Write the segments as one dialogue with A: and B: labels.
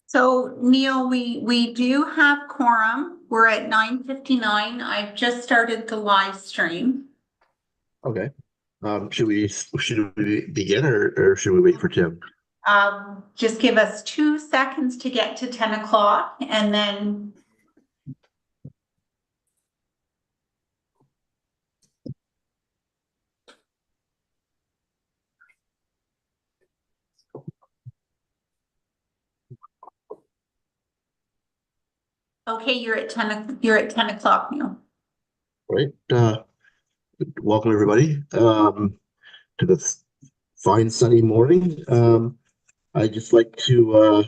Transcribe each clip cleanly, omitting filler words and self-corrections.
A: So Neil, we do have quorum. We're at 9:59. I've just started the live stream.
B: Okay. Should we begin or should we wait for Tim?
A: Just give us 2 seconds to get to 10 o'clock and then. Okay, you're at 10 o'clock, Neil.
B: Right. Welcome everybody to this fine sunny morning. I'd just like to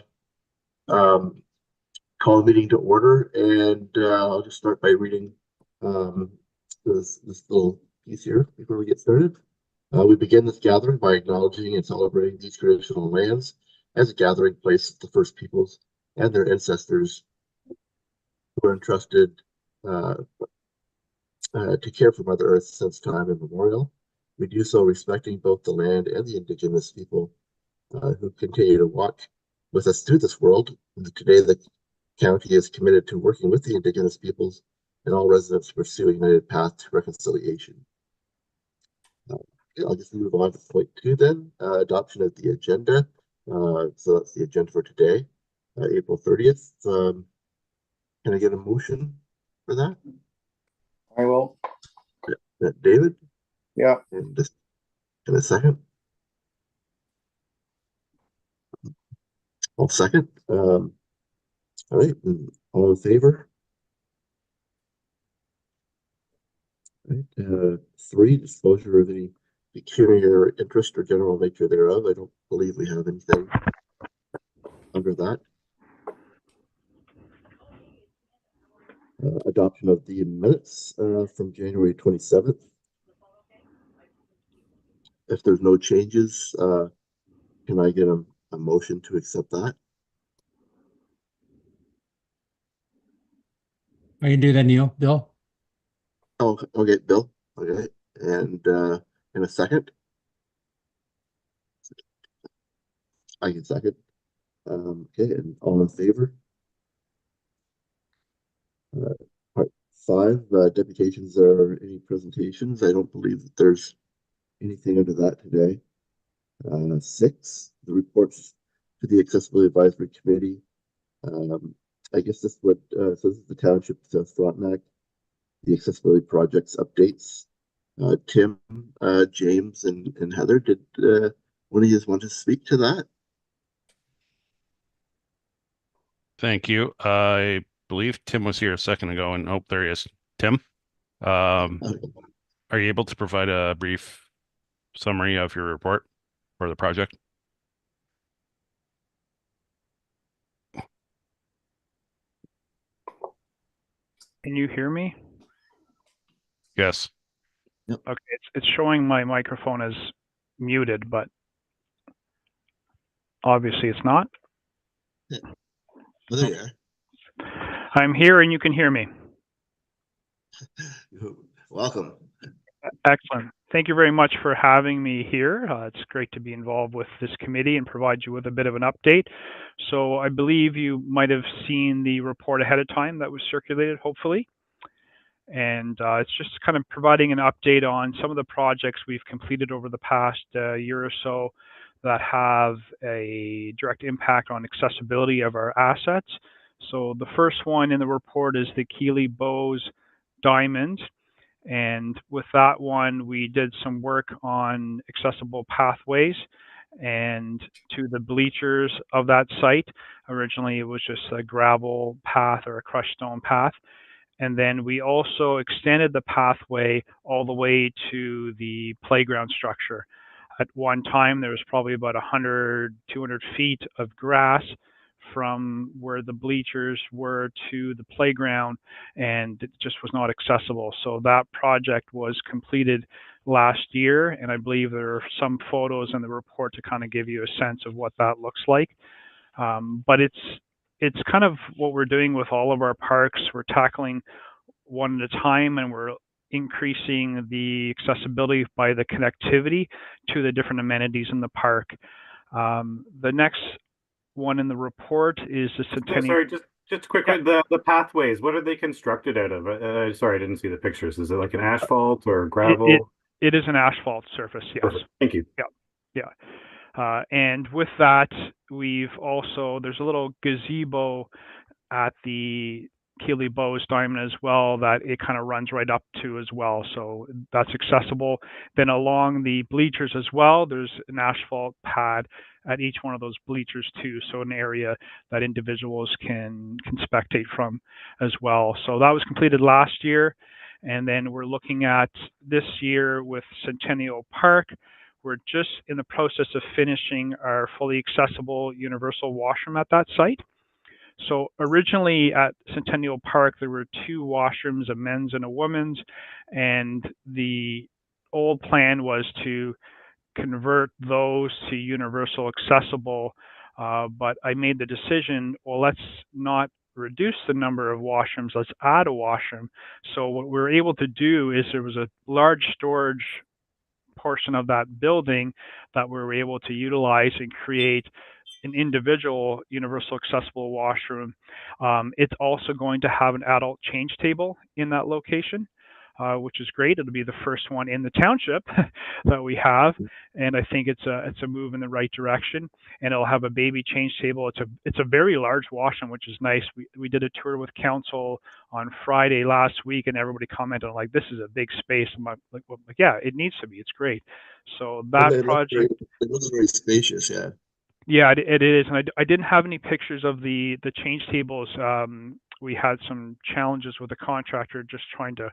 B: call the meeting to order, and I'll just start by reading this little piece here before we get started. We begin this gathering by acknowledging and celebrating these traditional lands as a gathering place of the First Peoples and their ancestors who were entrusted to care for Mother Earth since time immemorial. We do so respecting both the land and the Indigenous people who continue to walk with us through this world. Today, the county is committed to working with the Indigenous peoples and all residents to pursue a united path to reconciliation. I'll just move on to point 2 then, adoption of the agenda. So that's the agenda for today, April 30th. Can I get a motion for that?
C: I will.
B: David?
C: Yeah.
B: And just in a second. I'll second. All right, all in favor? All right, 3, disclosure of any pecuniary interest or general nature thereof. I don't believe we have anything under that. Adoption of the minutes from January 27th. If there's no changes, can I get a motion to accept that?
D: I can do that, Neil. Bill?
B: Oh, okay, Bill. Okay, and in a second. I can second. Okay, and all in favor? Part 5, deputations or any presentations. I don't believe that there's anything under that today. 6, the reports to the Accessibility Advisory Committee. I guess this would, so this is the Township of Frontenac, the accessibility projects updates. Tim, James, and Heather, did one of you want to speak to that?
E: Thank you. I believe Tim was here a second ago, and oh, there he is. Tim, are you able to provide a brief summary of your report for the project?
F: Can you hear me?
E: Yes.
B: Yep.
F: Okay, it's showing my microphone as muted, but obviously it's not.
B: Yeah. Well, there you are.
F: I'm here and you can hear me.
B: Welcome.
F: Excellent. Thank you very much for having me here. It's great to be involved with this committee and provide you with a bit of an update. So I believe you might have seen the report ahead of time that was circulated, hopefully. And it's just kind of providing an update on some of the projects we've completed over the past year or so that have a direct impact on accessibility of our assets. So the first one in the report is the Keeley Bowes Diamond. And with that one, we did some work on accessible pathways and to the bleachers of that site. Originally, it was just a gravel path or a crushed stone path. And then we also extended the pathway all the way to the playground structure. At one time, there was probably about 100, 200 feet of grass from where the bleachers were to the playground, and it just was not accessible. So that project was completed last year, and I believe there are some photos in the report to kind of give you a sense of what that looks like. But it's kind of what we're doing with all of our parks. We're tackling one at a time, and we're increasing the accessibility by the connectivity to the different amenities in the park. The next one in the report is the Centennial.
G: Sorry, just quickly, the pathways, what are they constructed out of? Sorry, I didn't see the pictures. Is it like an asphalt or gravel?
F: It is an asphalt surface, yes.
G: Perfect. Thank you.
F: Yeah. And with that, there's a little gazebo at the Keeley Bowes Diamond as well that it kind of runs right up to as well. So that's accessible. Then along the bleachers as well, there's an asphalt pad at each one of those bleachers too. So an area that individuals can spectate from as well. So that was completed last year. And then we're looking at this year with Centennial Park. We're just in the process of finishing our fully accessible universal washroom at that site. So originally at Centennial Park, there were 2 washrooms, a men's and a women's, and the old plan was to convert those to universal accessible, but I made the decision, well, let's not reduce the number of washrooms, let's add a washroom. So what we were able to do is there was a large storage portion of that building that we were able to utilize and create an individual universal accessible washroom. It's also going to have an adult change table in that location, which is great. It'll be the first one in the township that we have, and I think it's a move in the right direction. And it'll have a baby change table. It's a very large washroom, which is nice. We did a tour with council on Friday last week, and everybody commented like, "This is a big space." I'm like, yeah, it needs to be. It's great. So that project.
B: It looks very spacious, yeah.
F: Yeah, it is, and I didn't have any pictures of the change tables. We had some challenges with the contractor just trying to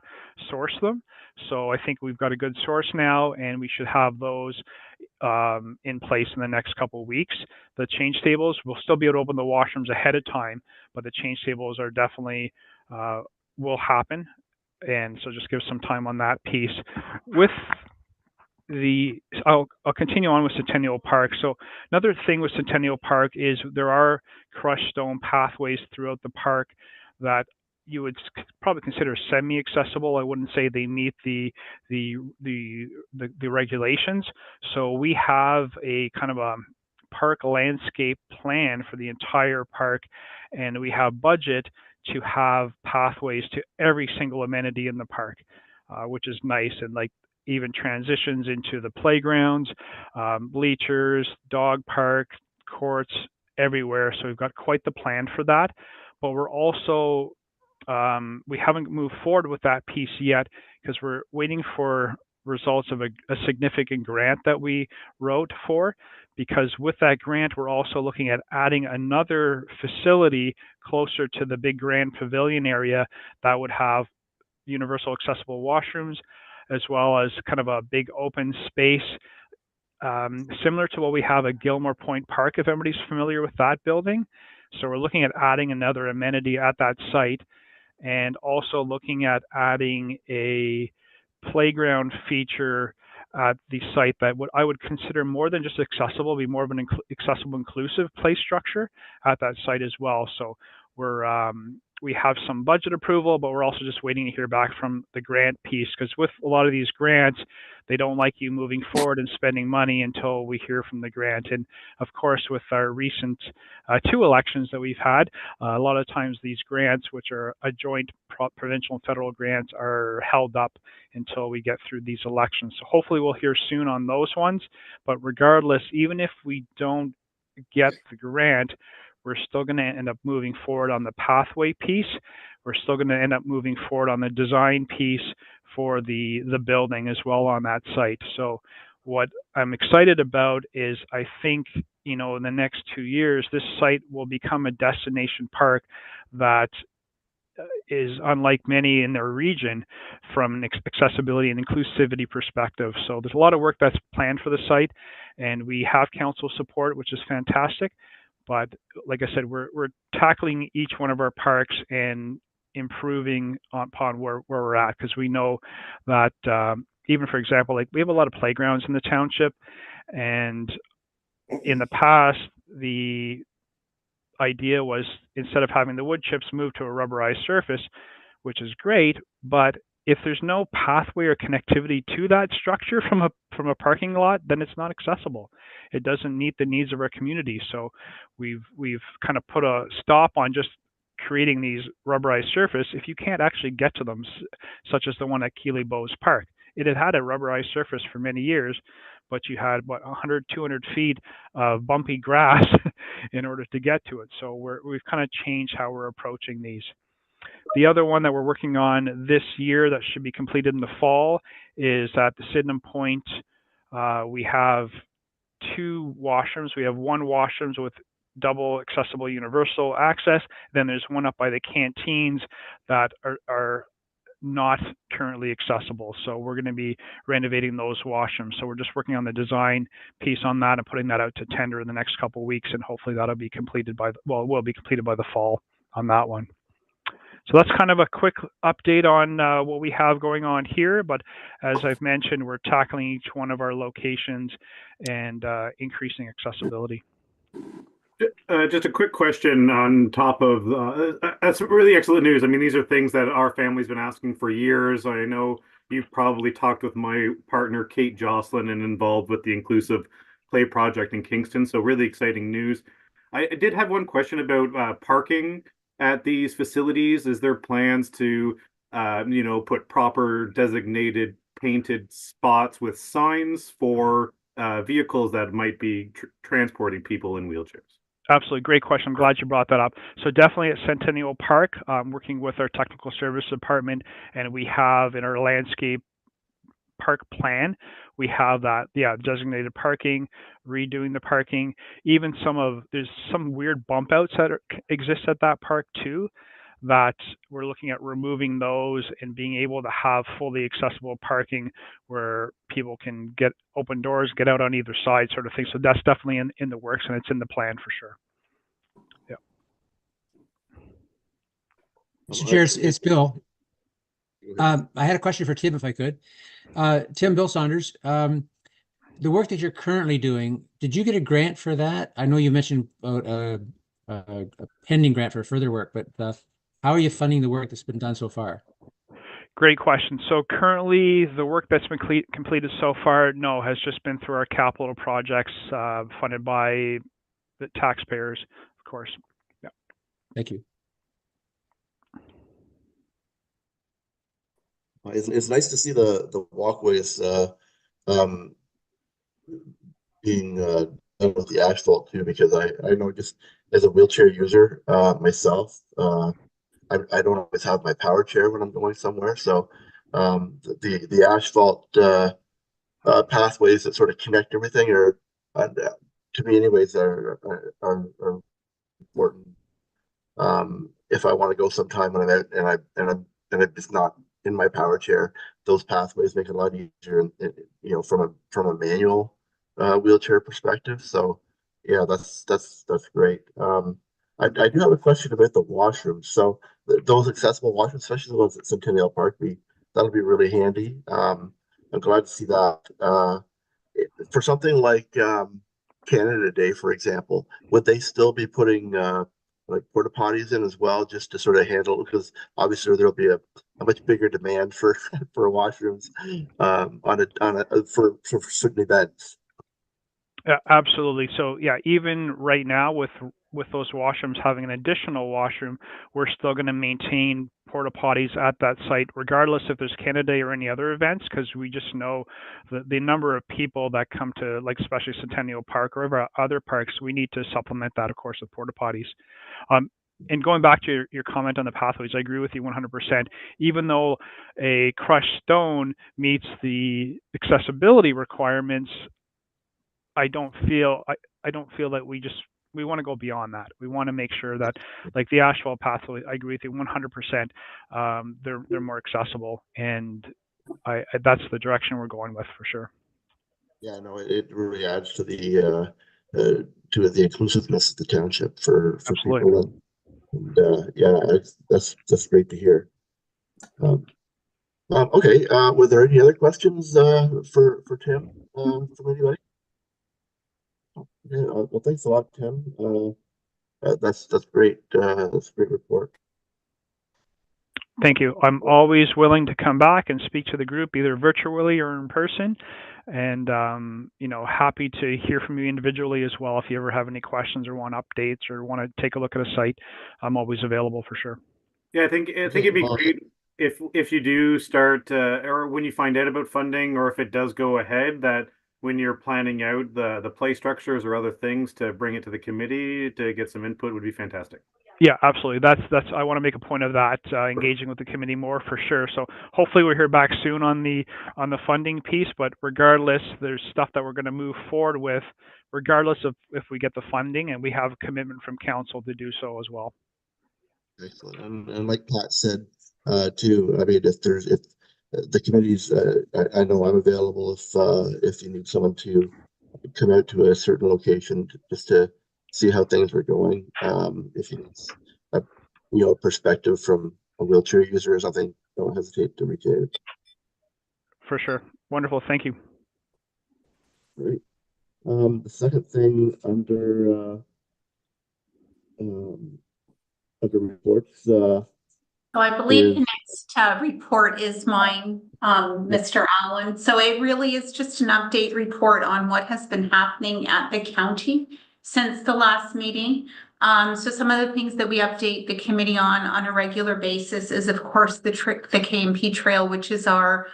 F: source them. So I think we've got a good source now, and we should have those in place in the next couple of weeks. The change tables, we'll still be able to open the washrooms ahead of time, but the change tables are definitely will happen. And so just give some time on that piece. With I'll continue on with Centennial Park. So another thing with Centennial Park is there are crushed stone pathways throughout the park that you would probably consider semi-accessible. I wouldn't say they meet the regulations. So we have a kind of a park landscape plan for the entire park, and we have budget to have pathways to every single amenity in the park, which is nice, and like even transitions into the playgrounds, bleachers, dog park, courts, everywhere. So we've got quite the plan for that. But we're also, we haven't moved forward with that piece yet because we're waiting for results of a significant grant that we wrote for. Because with that grant, we're also looking at adding another facility closer to the big grand pavilion area that would have universal accessible washrooms, as well as kind of a big open space, similar to what we have at Gilmore Point Park, if everybody's familiar with that building. So we're looking at adding another amenity at that site, and also looking at adding a playground feature at the site that I would consider more than just accessible, be more of an accessible, inclusive play structure at that site as well. So we have some budget approval, but we're also just waiting to hear back from the grant piece, because with a lot of these grants, they don't like you moving forward and spending money until we hear from the grant. And of course, with our recent 2 elections that we've had, a lot of times these grants, which are a joint provincial and federal grants, are held up until we get through these elections. So hopefully we'll hear soon on those ones. But regardless, even if we don't get the grant, we're still going to end up moving forward on the pathway piece. We're still going to end up moving forward on the design piece for the building as well on that site. So what I'm excited about is I think, in the next 2 years, this site will become a destination park that is unlike many in their region from an accessibility and inclusivity perspective. So there's a lot of work that's planned for the site, and we have council support, which is fantastic. But like I said, we're tackling each one of our parks and improving upon where we're at, because we know that even, for example, like we have a lot of playgrounds in the township, and in the past, the idea was instead of having the wood chips move to a rubberized surface, which is great, but if there's no pathway or connectivity to that structure from a parking lot, then it's not accessible. It doesn't meet the needs of our community. So we've kind of put a stop on just creating these rubberized surface if you can't actually get to them, such as the one at Keeley Bowes Park. It had a rubberized surface for many years, but you had 100, 200 feet of bumpy grass in order to get to it. So we've kind of changed how we're approaching these. The other one that we're working on this year that should be completed in the fall is at the Sydenham Point. We have 2 washrooms. We have 1 washrooms with double accessible universal access. Then there's one up by the canteens that are not currently accessible. So we're going to be renovating those washrooms. So we're just working on the design piece on that and putting that out to tender in the next couple of weeks. And hopefully that'll be completed by, well, it will be completed by the fall on that one. So that's kind of a quick update on what we have going on here. But as I've mentioned, we're tackling each one of our locations and increasing accessibility.
G: Just a quick question on top of that's really excellent news. I mean, these are things that our family's been asking for years. I know you've probably talked with my partner, Kate Jocelyn, and involved with the Inclusive Play Project in Kingston. So really exciting news. I did have one question about parking at these facilities. Is there plans to, put proper designated painted spots with signs for vehicles that might be transporting people in wheelchairs?
F: Absolutely. Great question. I'm glad you brought that up. So definitely at Centennial Park, working with our technical service department, and we have in our landscape park plan, we have that, designated parking, redoing the parking, even there's some weird bump outs that exist at that park too, that we're looking at removing those and being able to have fully accessible parking where people can get open doors, get out on either side sort of thing. So that's definitely in the works, and it's in the plan for sure. Yeah.
D: Mr. Chair, it's Bill. I had a question for Tim, if I could. Tim, Bill Saunders, the work that you're currently doing, did you get a grant for that? I know you mentioned about a pending grant for further work, but how are you funding the work that's been done so far?
F: Great question. So currently, the work that's been completed so far, has just been through our capital projects funded by the taxpayers, of course. Yeah.
D: Thank you.
B: It's nice to see the walkways being done with the asphalt too, because I know just as a wheelchair user myself, I don't always have my power chair when I'm going somewhere. So the asphalt pathways that sort of connect everything are to me anyways are important. If I want to go sometime when I'm out and I'm just not in my power chair, those pathways make it a lot easier, from a manual wheelchair perspective. So yeah, that's great. I do have a question about the washrooms. So those accessible washrooms, especially the ones at Centennial Park, that'll be really handy. I'm glad to see that. For something like Canada Day, for example, would they still be putting like porta potties in as well, just to sort of handle, because obviously there'll be a much bigger demand for washrooms for certain events.
F: Yeah, absolutely. So yeah, even right now with those washrooms having an additional washroom, we're still going to maintain porta potties at that site, regardless if there's Canada Day or any other events, because we just know the number of people that come to, like, especially Centennial Park or other parks. We need to supplement that, of course, with porta potties. And going back to your comment on the pathways, I agree with you 100%. Even though a crushed stone meets the accessibility requirements, I don't feel that we want to go beyond that. We want to make sure that, like the asphalt pathway, I agree with you 100%. They're more accessible, and that's the direction we're going with for sure.
B: Yeah, no, it really adds to the inclusiveness of the township for
F: Absolutely.
B: people, and yeah, that's great to hear. Okay, were there any other questions for Tim from anybody? Yeah, well, thanks a lot, Tim. That's great. That's a great report.
F: Thank you. I'm always willing to come back and speak to the group, either virtually or in person. And, happy to hear from you individually as well. If you ever have any questions or want updates or want to take a look at a site, I'm always available for sure.
G: Yeah, I think it'd be great if you do start or when you find out about funding, or if it does go ahead, that when you're planning out the play structures or other things, to bring it to the committee to get some input would be fantastic.
F: Yeah, absolutely. That's I want to make a point of that, engaging with the committee more for sure. So hopefully we'll hear back soon on the funding piece, but regardless, there's stuff that we're going to move forward with, regardless of if we get the funding, and we have a commitment from council to do so as well.
B: Excellent. And like Pat said, too, I mean, if the committees, I know I'm available if you need someone to come out to a certain location just to see how things are going. If you need a perspective from a wheelchair user or something, don't hesitate to reach out.
F: For sure. Wonderful. Thank you.
B: Great. The second thing under reports.
A: So I believe the next report is mine, Mr. Allen. So it really is just an update report on what has been happening at the county since the last meeting. So some of the things that we update the committee on a regular basis is, of course, the KMP Trail, which is our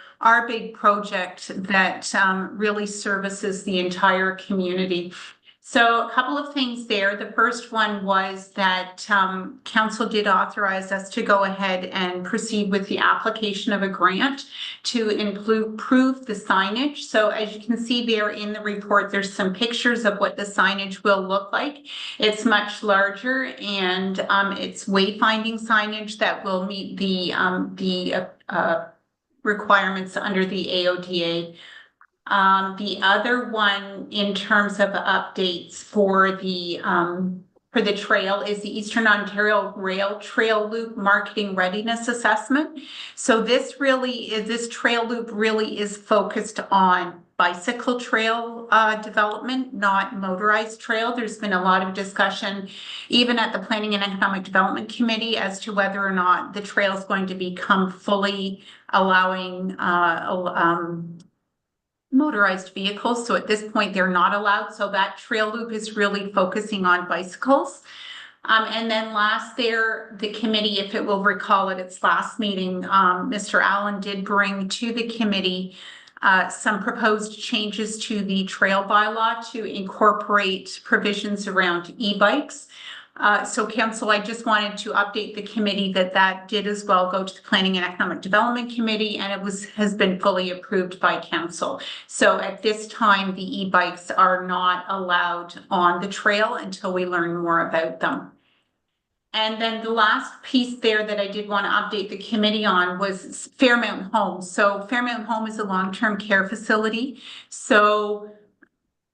A: big project that really services the entire community. So a couple of things there. The first one was that council did authorize us to go ahead and proceed with the application of a grant to improve the signage. So as you can see there in the report, there's some pictures of what the signage will look like. It's much larger, and it's wayfinding signage that will meet the requirements under the AODA. The other one in terms of updates for the trail is the Eastern Ontario Rail Trail Loop Marketing Readiness Assessment. So this trail loop really is focused on bicycle trail development, not motorized trail. There's been a lot of discussion, even at the Planning and Economic Development Committee, as to whether or not the trail is going to become fully allowing motorized vehicles. So at this point, they're not allowed. So that trail loop is really focusing on bicycles. And then last there, the committee, if it will recall at its last meeting, Mr. Allen did bring to the committee some proposed changes to the trail bylaw to incorporate provisions around e-bikes. So council, I just wanted to update the committee that did as well go to the Planning and Economic Development Committee, and it has been fully approved by council. So at this time, the e-bikes are not allowed on the trail until we learn more about them. And then the last piece there that I did want to update the committee on was Fairmount Home. So Fairmount Home is a long-term care facility. So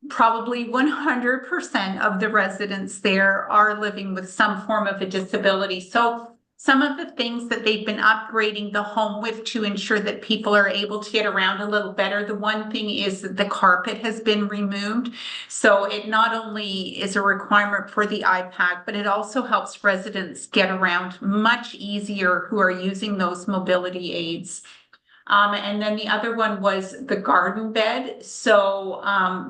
A: probably 100% of the residents there are living with some form of a disability. So some of the things that they've been upgrading the home with to ensure that people are able to get around a little better. The one thing is that the carpet has been removed. So it not only is a requirement for the iPad, but it also helps residents get around much easier who are using those mobility aids. And then the other one was the garden bed. So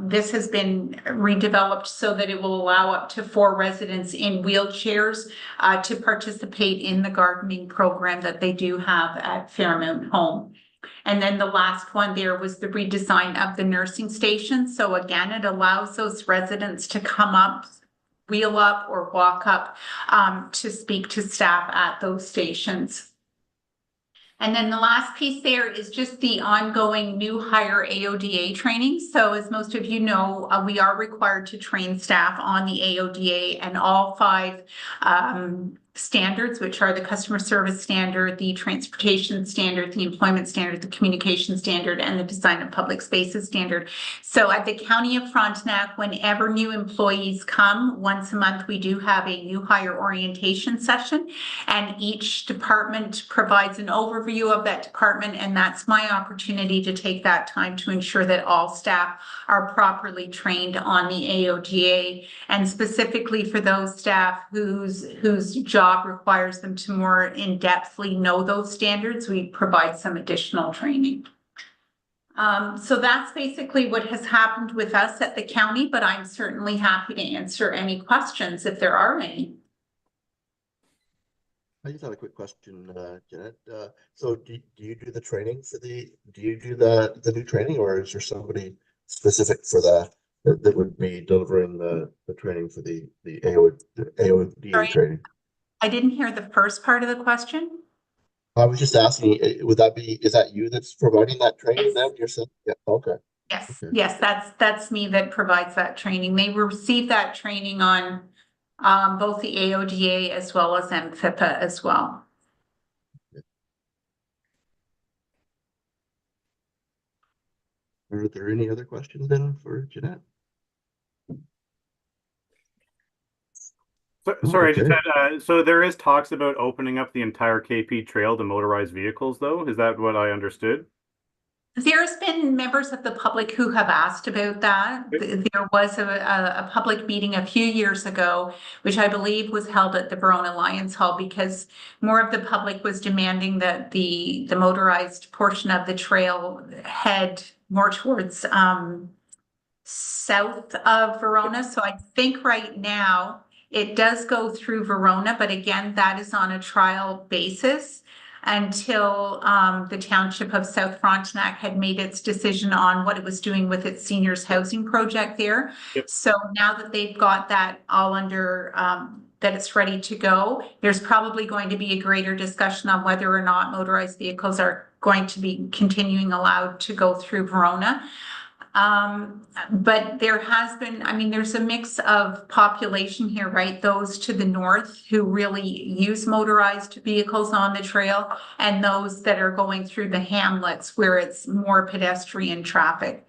A: this has been redeveloped so that it will allow up to 4 residents in wheelchairs to participate in the gardening program that they do have at Fairmount Home. And then the last one there was the redesign of the nursing station. So again, it allows those residents to come up, wheel up, or walk up to speak to staff at those stations. And then the last piece there is just the ongoing new hire AODA training. So as most of you know, we are required to train staff on the AODA and all 5 standards, which are the customer service standard, the transportation standard, the employment standard, the communication standard, and the design of public spaces standard. So at the County of Frontenac, whenever new employees come, once a month, we do have a new hire orientation session, and each department provides an overview of that department, and that's my opportunity to take that time to ensure that all staff are properly trained on the AODA, and specifically for those staff whose job job requires them to more in-depthly know those standards, we provide some additional training. So that's basically what has happened with us at the county, but I'm certainly happy to answer any questions if there are any.
B: I just had a quick question, Janet. So do you do the training for do you do the new training, or is there somebody specific for that would be delivering the training for the AODA
A: Sorry,
B: training?
A: I didn't hear the first part of the question.
B: I was just asking, is that you that's providing that training then yourself? Yeah, okay.
A: Yes,
B: Okay.
A: yes, that's me that provides that training. They receive that training on both the AODA as well as MFIPA as well.
B: Are there any other questions then for Jeanette?
G: Sorry,
B: okay.
G: I just had, so there is talks about opening up the entire KP trail to motorized vehicles, though? Is that what I understood?
A: There's been members of the public who have asked about that. There was a public meeting a few years ago, which I believe was held at the Verona Lions Hall, because more of the public was demanding that the motorized portion of the trail head more towards south of Verona. So I think right now it does go through Verona, but again, that is on a trial basis until the Township of South Frontenac had made its decision on what it was doing with its seniors housing project there.
G: Yep.
A: So now that they've got that all under, that it's ready to go, there's probably going to be a greater discussion on whether or not motorized vehicles are going to be continuing allowed to go through Verona. But there has been, I mean, there's a mix of population here, right? Those to the north who really use motorized vehicles on the trail, and those that are going through the hamlets where it's more pedestrian traffic.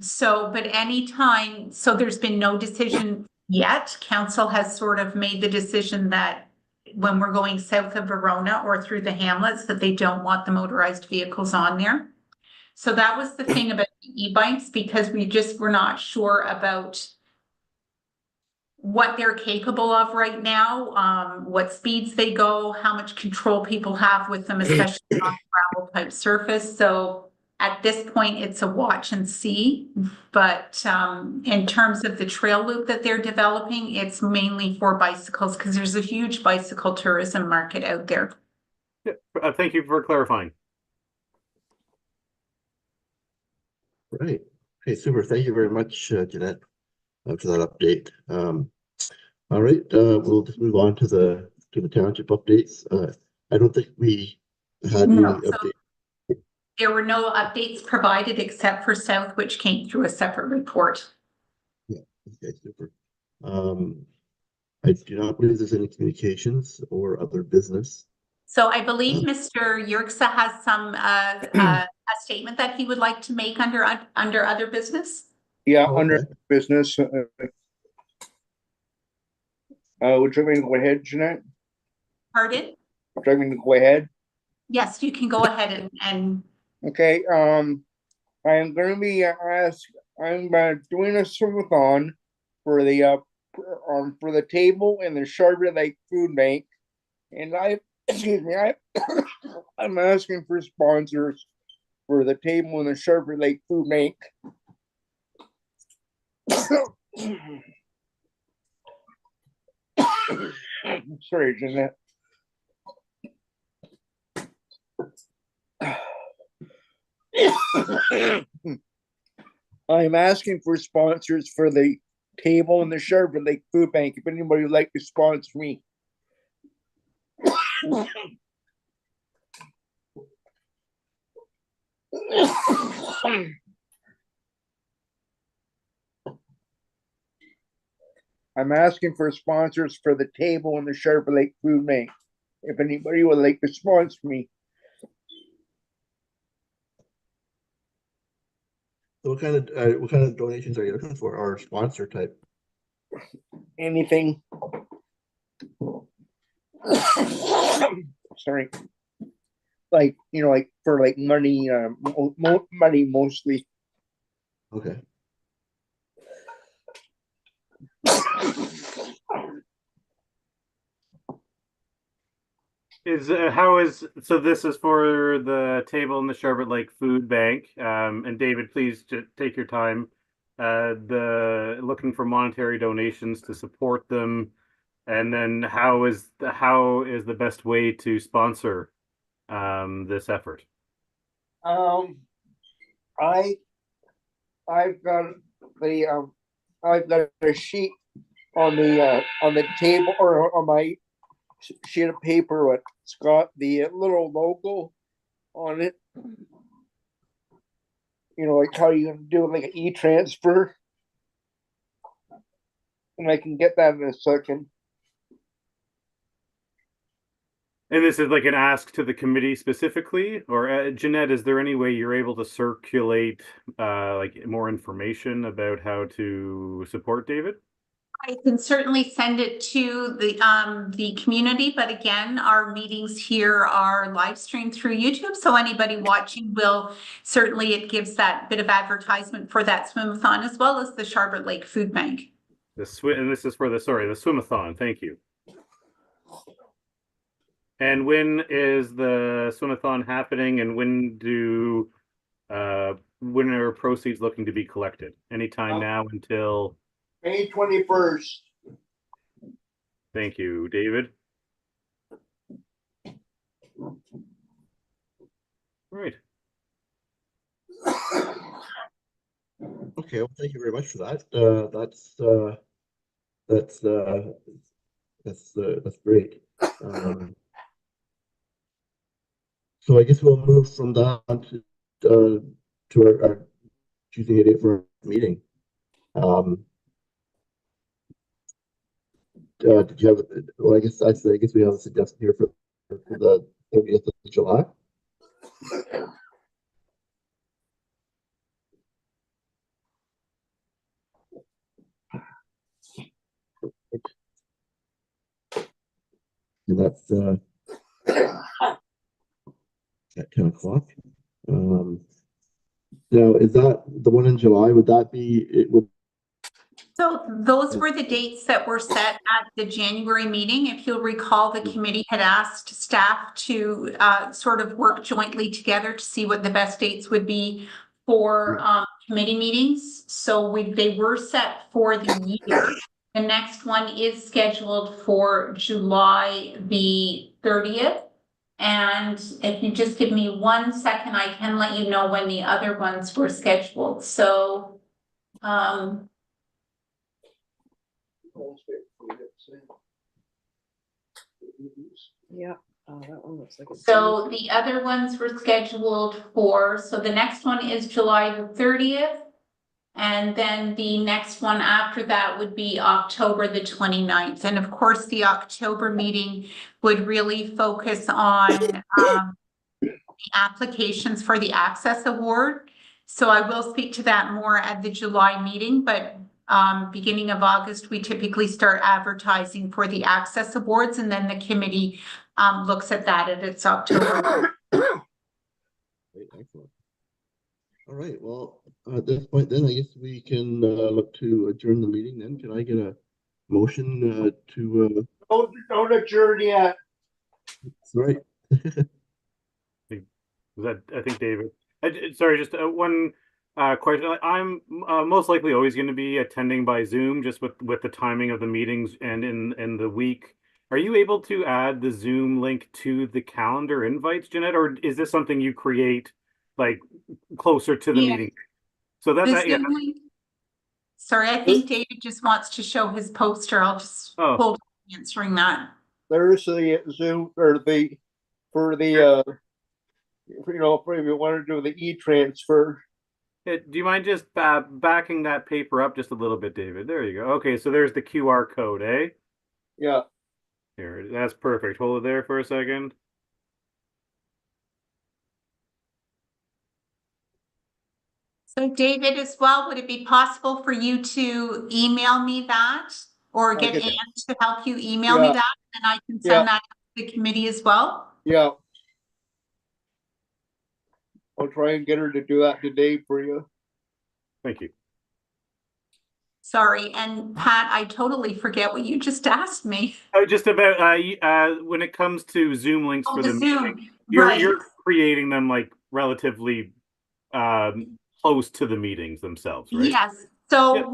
A: So, but anytime, so there's been no decision yet. Council has sort of made the decision that when we're going south of Verona or through the hamlets, that they don't want the motorized vehicles on there. So that was the thing about e-bikes, because we just were not sure about what they're capable of right now, what speeds they go, how much control people have with them, especially on gravel type surface. So at this point, it's a watch and see. But in terms of the trail loop that they're developing, it's mainly for bicycles, because there's a huge bicycle tourism market out there.
G: Yeah, thank you for clarifying.
B: Right. Okay, super. Thank you very much, Jeanette, for that update. All right, we'll just move on to the township updates. I don't think we had any updates.
A: There were no updates provided except for South, which came through a separate report.
B: Yeah, okay, super. I do not believe there's any communications or other business.
A: So I believe Mr. Yerxa has some a statement that he would like to make under other business.
C: Yeah,
B: Oh,
C: under
B: okay.
C: business. Would you like me to go ahead, Jeanette?
A: Pardon?
C: Would you like me to go ahead?
A: Yes, you can go ahead and
C: Okay, I'm gonna be I'm doing a subathon for the table and the Charlotte Lake Food Bank, and excuse me, I'm asking for sponsors for the table and the Charlotte Lake Food Bank. Sorry, Jeanette. I'm asking for sponsors for the table and the Charlotte Lake Food Bank. If anybody would like to sponsor me. I'm asking for sponsors for the table and the Charlotte Lake Food Bank. If anybody would like to sponsor me.
B: So what kind of donations are you looking for, or sponsor type?
C: Anything. Sorry. Like, you know, like for like money, money mostly.
B: Okay.
G: So this is for the table in the Sherbet Lake Food Bank. And David, please take your time. The looking for monetary donations to support them, and then how is the best way to sponsor this effort?
C: I I've got a sheet on the table or on my sheet of paper. It's got the little logo on it. You know, like how you do like an e-transfer. And I can get that in a second.
G: And this is like an ask to the committee specifically, or Jeanette, is there any way you're able to circulate like more information about how to support David?
A: I can certainly send it to the community, but again, our meetings here are live streamed through YouTube. So anybody watching will certainly, it gives that bit of advertisement for that swimathon as well as the Sherbet Lake Food Bank.
G: And this is for the swimathon. Thank you. And when is the swimathon happening, and when are proceeds looking to be collected? Anytime now until
C: May 21st.
G: Thank you, David. Right.
B: Okay, well, thank you very much for that. That's great. So I guess we'll move from that to our choosing a date for our meeting. Did you have? Well, I guess we have a suggestion here for the 30th of July. And that's at 10 o'clock. Now, is that the one in July? Would that be it?
A: So those were the dates that were set at the January meeting. If you'll recall, the committee had asked staff to sort of work jointly together to see what the best dates would be for committee meetings. So they were set for the year. The next one is scheduled for July the 30th. And if you just give me 1 second, I can let you know when the other ones were scheduled. So,
H: Yeah, that one looks like it's.
A: so the other ones were scheduled for, so the next one is July the 30th. And then the next one after that would be October the 29th. And of course, the October meeting would really focus on the applications for the Access Award. So I will speak to that more at the July meeting, but beginning of August, we typically start advertising for the Access Awards, and then the committee looks at that at its October.
B: Great, excellent. All right, well, at this point then, I guess we can look to adjourn the meeting then. Can I get a motion to...
C: Don't adjourn yet.
B: Sorry.
G: I think David. Sorry, just one question. I'm most likely always going to be attending by Zoom, just with the timing of the meetings and in the week. Are you able to add the Zoom link to the calendar invites, Jeanette, or is this something you create like closer to the meeting? So
A: Yeah. Sorry, I think David just wants to show his poster. I'll just hold answering that.
C: There's the Zoom or for if you want to do the e-transfer.
G: Do you mind just backing that paper up just a little bit, David? There you go. Okay, so there's the QR code, eh?
C: Yeah.
G: Here, that's perfect. Hold it there for a second.
A: So David, as well, would it be possible for you to email me that or get Anne to help you email me that, and I can send that to the committee as well?
C: Yeah. I'll try and get her to do that today for you.
G: Thank you.
A: Sorry, and Pat, I totally forget what you just asked me.
G: Oh, just about when it comes to Zoom links
A: Oh,
G: for
A: the
G: the meeting,
A: Zoom,
G: you're
A: right.
G: you're creating them like relatively close to the meetings themselves, right?
A: Yes, so
G: Yep.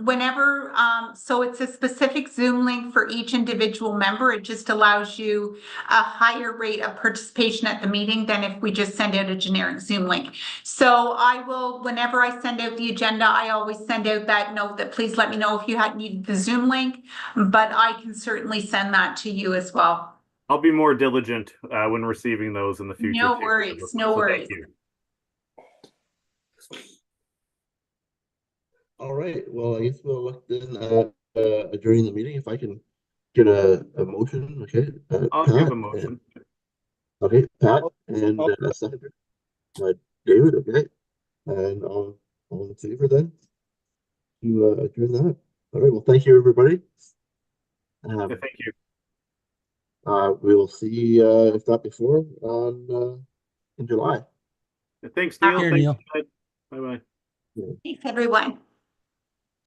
A: whenever, so it's a specific Zoom link for each individual member. It just allows you a higher rate of participation at the meeting than if we just send out a generic Zoom link. So I will, whenever I send out the agenda, I always send out that note that please let me know if you had needed the Zoom link, but I can certainly send that to you as well.
G: I'll be more diligent when receiving those in the future.
A: No
G: too.
A: worries, no
G: So
A: worries.
G: thank you.
B: All right, well, I guess we'll look then at adjourning the meeting. If I can get a motion, okay?
G: I'll
B: Pat,
G: give a motion.
B: okay, Pat,
C: I'll-
B: and
C: I'll-
B: a seconder, David, okay? And all in favor then? To adjourn that? All right, well, thank you, everybody.
G: Thank you.
B: We will see, if not before, on in July.
G: Thanks,
A: All
G: Neil.
D: Here,
G: Thanks,
D: Neil.
G: Bye bye.
A: Thanks, everyone.